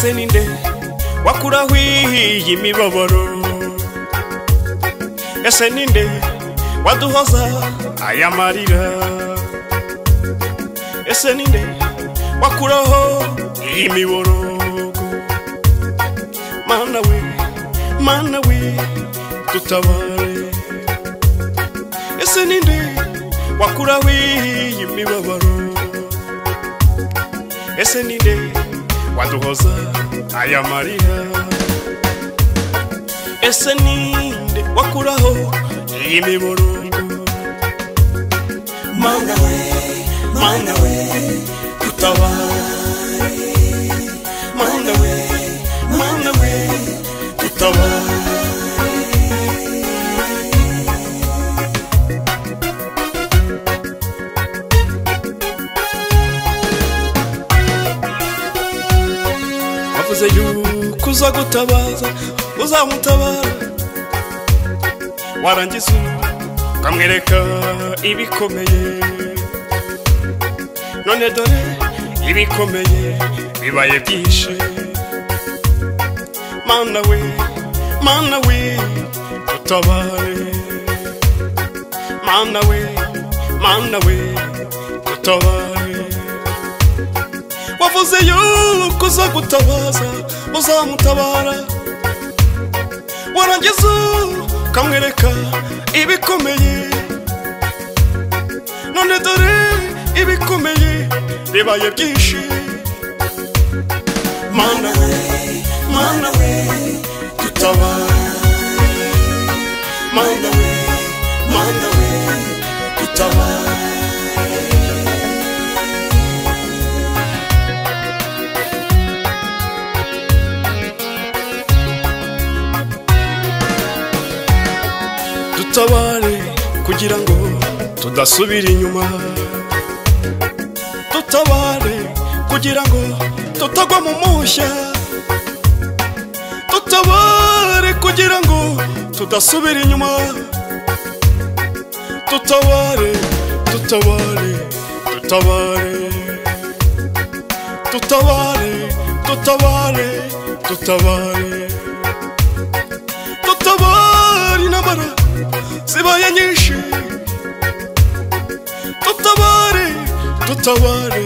ese ninde wakuraho iyi mibabaro? Ese ninde waduhoza aya marira? Ese ninde wakuraho iyi miborogo? Mana we tutabare. Ese ninde wakuraho iyi mibabaro? Ese ninde waduhoza aya marira? Ese ninde wakuraho iyi miborogo? Mana we tutabare. Mana we tutabare. Wavuze yuko uza gutabaza, uzamutabara, warangiza ukamwereka ibikomeye. None dore ibikomeye bibaye byinshi. Mana we tutabare. Mana we tutabare. Wavuze yuko uza gutabaza, uzamutabara, warangiza ukamwereka ibikomeye. None dore ibikomeye bibaye byinshi. Mana we tutabare. Mana we tutabare. Tutabare kugira ngo tudasubira inyuma. Tutabare kugira ngo tutagwa mu mushya. Tutabare kugira ngo tudasubira inyuma. Tutabare tutabare inamara zibaye nyinshi. Tutabare tutabare.